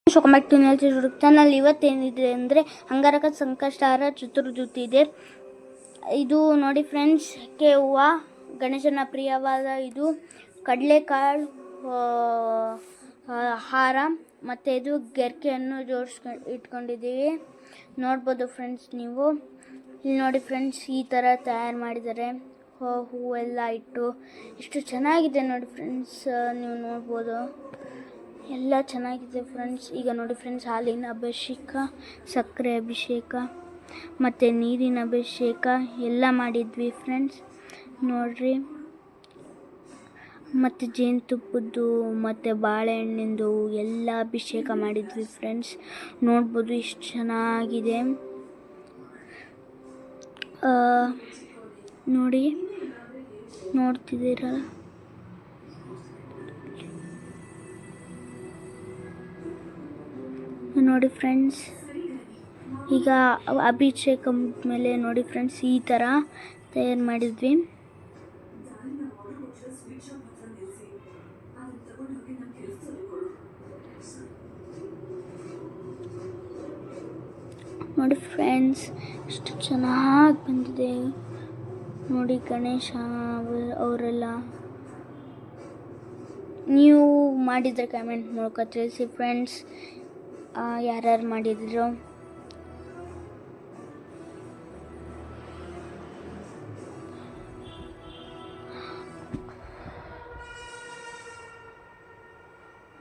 Welcome back to YouTube channel. ಇವತ್ತೇನಿದೆ ಅಂದರೆ ಅಂಗಾರಕ ಸಂಕಷ್ಟಹಾರ ಚತುರ್ಯುತಿ ಇದೆ. ಇದು ನೋಡಿ ಫ್ರೆಂಡ್ಸ್, ಕೆ ಹೂವು ಗಣೇಶನ ಪ್ರಿಯವಾದ ಇದು ಕಡಲೆಕಾಳು ಹಾರ ಮತ್ತು ಇದು ಗೆರ್ಕೆಯನ್ನು ಇಟ್ಕೊಂಡಿದ್ದೀವಿ. ನೋಡ್ಬೋದು ಫ್ರೆಂಡ್ಸ್, ನೀವು ಇಲ್ಲಿ ನೋಡಿ ಫ್ರೆಂಡ್ಸ್, ಈ ಥರ ತಯಾರು ಮಾಡಿದ್ದಾರೆ. ಹೂವೆಲ್ಲ ಇಟ್ಟು ಎಷ್ಟು ಚೆನ್ನಾಗಿದೆ ನೋಡಿ ಫ್ರೆಂಡ್ಸ್, ನೀವು ನೋಡ್ಬೋದು, ಎಲ್ಲ ಚೆನ್ನಾಗಿದೆ ಫ್ರೆಂಡ್ಸ್. ಈಗ ನೋಡಿ ಫ್ರೆಂಡ್ಸ್, ಹಾಲಿನ ಅಭಿಷೇಕ, ಸಕ್ಕರೆ ಅಭಿಷೇಕ ಮತ್ತು ನೀರಿನ ಅಭಿಷೇಕ ಎಲ್ಲ ಮಾಡಿದ್ವಿ ಫ್ರೆಂಡ್ಸ್, ನೋಡ್ರಿ. ಮತ್ತು ಜೇನುತುಪ್ಪದ್ದು ಮತ್ತು ಬಾಳೆಹಣ್ಣಿಂದು ಎಲ್ಲ ಅಭಿಷೇಕ ಮಾಡಿದ್ವಿ ಫ್ರೆಂಡ್ಸ್. ನೋಡ್ಬೋದು ಎಷ್ಟು ಚೆನ್ನಾಗಿದೆ ನೋಡಿ, ನೋಡ್ತಿದ್ದೀರಾ? ನೋಡಿ ಫ್ರೆಂಡ್ಸ್, ಈಗ ಅಭಿಷೇಕ ಮೇಲೆ ನೋಡಿ ಫ್ರೆಂಡ್ಸ್, ಈ ಥರ ತಯಾರು ಮಾಡಿದ್ವಿ. ನೋಡಿ ಫ್ರೆಂಡ್ಸ್, ಎಷ್ಟು ಚೆನ್ನಾಗಿ ಬಂದಿದೆ ನೋಡಿ. ಗಣೇಶ ಅವರೆಲ್ಲ ನೀವು ಮಾಡಿದರೆ ಕಮೆಂಟ್ ಮೂಲಕ ತಿಳಿಸಿ ಫ್ರೆಂಡ್ಸ್, ಯಾರ್ಯಾರು ಮಾಡಿದ್ರು.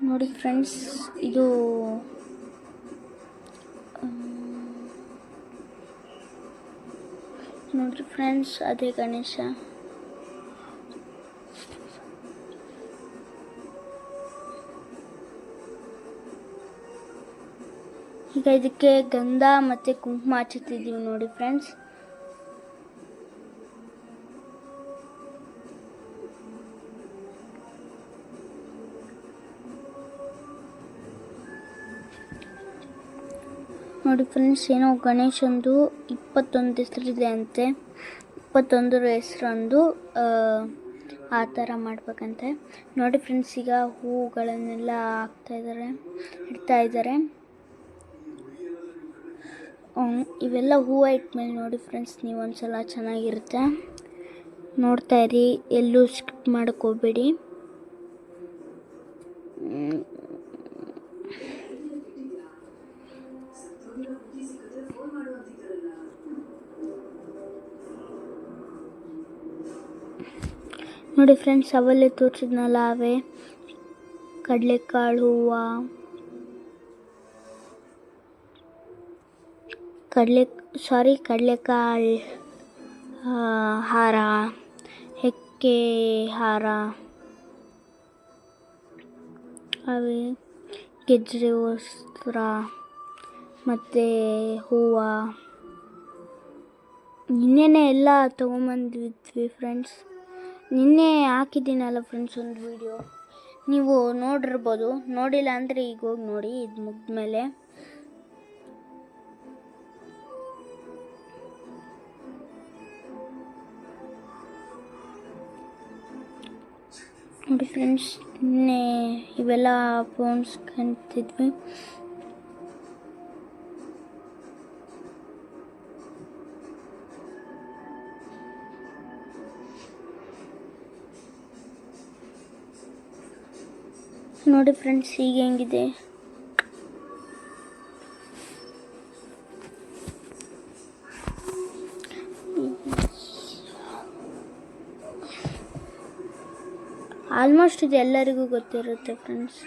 ನೋಡಿ ಫ್ರೆಂಡ್ಸ್, ಇದು ನೋಡ್ರಿ ಫ್ರೆಂಡ್ಸ್, ಅದೇ ಗಣೇಶ. ಈಗ ಇದಕ್ಕೆ ಗಂಧ ಮತ್ತು ಕುಂಕುಮ ಹಚ್ಚುತ್ತಿದ್ದೀವಿ ನೋಡಿ ಫ್ರೆಂಡ್ಸ್. ನೋಡಿ ಫ್ರೆಂಡ್ಸ್, ಏನೋ ಗಣೇಶಂದು 21 ಹೆಸರಿದೆ ಅಂತೆ. 21 ಹೆಸರಂದು ಆ ಥರ ಮಾಡ್ಬೇಕಂತೆ. ನೋಡಿ ಫ್ರೆಂಡ್ಸ್, ಈಗ ಹೂವುಗಳನ್ನೆಲ್ಲ ಇಡ್ತಾ ಇದ್ದಾರೆ. ಇವೆಲ್ಲ ಹೂವು ಇಟ್ಮೇಲೆ ನೋಡಿ ಫ್ರೆಂಡ್ಸ್, ನೀವು ಒಂದ್ಸಲ ಚೆನ್ನಾಗಿರುತ್ತೆ, ನೋಡ್ತಾ ಇರಿ, ಎಲ್ಲೂ ಸ್ಕಿಪ್ ಮಾಡೋಕ್ಕೆ ಹೋಗಬೇಡಿ. ನೋಡಿ ಫ್ರೆಂಡ್ಸ್, ಅವಲ್ಲೇ ತೋರಿಸಿದ್ನಲ್ಲ, ಅವೇ ಕಡಲೆಕಾಳು ಹೂವು, ಕಡಲೆಕಾಳು ಹಾರ, ಹೆಕ್ಕೆ ಹಾರ, ಅವೇ ಗೆಜ್ಜೆ ವಸ್ತ್ರ ಮತ್ತು ಹೂವು ನಿನ್ನೆನೇ ಎಲ್ಲ ತೊಗೊಂಬಂದಿದ್ವಿ ಫ್ರೆಂಡ್ಸ್. ನಿನ್ನೆ ಹಾಕಿದ್ದೀನಲ್ಲ ಫ್ರೆಂಡ್ಸ್ ಒಂದು ವಿಡಿಯೋ, ನೀವು ನೋಡಿರ್ಬೋದು. ನೋಡಿಲ್ಲ ಅಂದರೆ ಈಗ ಹೋಗಿ ನೋಡಿ, ಇದು ಮುಗಿದ್ಮೇಲೆ. ನೋಡಿ ಫ್ರೆಂಡ್ಸ್, ನಿನ್ನೆ ಇವೆಲ್ಲ ಫೋನ್ಸ್ ಕಂತಿದ್ವಿ. ನೋಡಿ ಫ್ರೆಂಡ್ಸ್, ಈಗ ಹೆಂಗಿದೆ. ಆಲ್ಮೋಸ್ಟ್ ಇದು ಎಲ್ಲರಿಗೂ ಗೊತ್ತಿರುತ್ತೆ ಫ್ರೆಂಡ್ಸ್.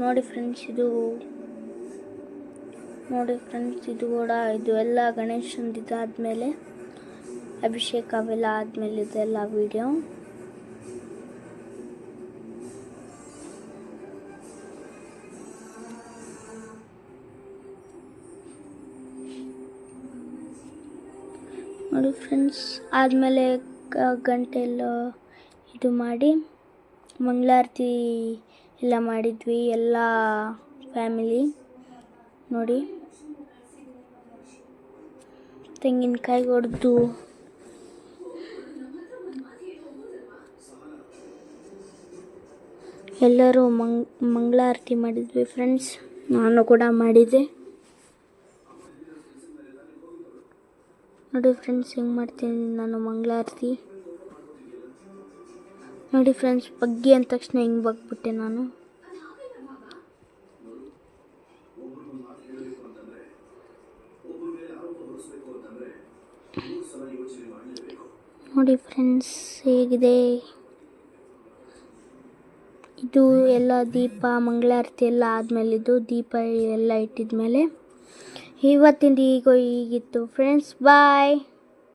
ನೋಡಿ ಫ್ರೆಂಡ್ಸ್, ಇದು ಕೂಡ ಇದು ಎಲ್ಲ ಗಣೇಶಂದು ಇದಾದಮೇಲೆ ಅಭಿಷೇಕ ಅವೆಲ್ಲ ಆದಮೇಲೆ ಇದೆಲ್ಲ ವಿಡಿಯೋ. ನೋಡಿ ಫ್ರೆಂಡ್ಸ್, ಆದಮೇಲೆ ಗಂಟೆಲ್ಲ ಇದು ಮಾಡಿ ಮಂಗಳಾರತಿ ಎಲ್ಲ ಮಾಡಿದ್ವಿ, ಎಲ್ಲ ಫ್ಯಾಮಿಲಿ. ನೋಡಿ, ತೆಂಗಿನಕಾಯಿ ಹೊಡೆದು ಎಲ್ಲರೂ ಮಂಗಳಾರತಿ ಮಾಡಿದ್ವಿ ಫ್ರೆಂಡ್ಸ್. ನಾನು ಕೂಡ ಮಾಡಿದ್ದೆ. ನೋಡಿ ಫ್ರೆಂಡ್ಸ್ ಹೆಂಗೆ ಮಾಡ್ತೀನಿ ನಾನು ಮಂಗಳಾರತಿ. ನೋಡಿ ಫ್ರೆಂಡ್ಸ್ ಬಗ್ಗಿ ಅಂದ ತಕ್ಷಣ ಹೆಂಗೆ ಬಗ್ಬಿಟ್ಟೆ ನಾನು. ನೋಡಿ ಫ್ರೆಂಡ್ಸ್ ಹೇಗಿದೆ. ಇದು ಎಲ್ಲ ದೀಪ ಮಂಗಳಾರತಿ ಎಲ್ಲ ಆದಮೇಲೆ ಇದು ದೀಪ ಎಲ್ಲ ಇಟ್ಟಿದ್ಮೇಲೆ ಇವತ್ತಿಂದ ಹೀಗಿತ್ತು ಫ್ರೆಂಡ್ಸ್. ಬಾಯ್.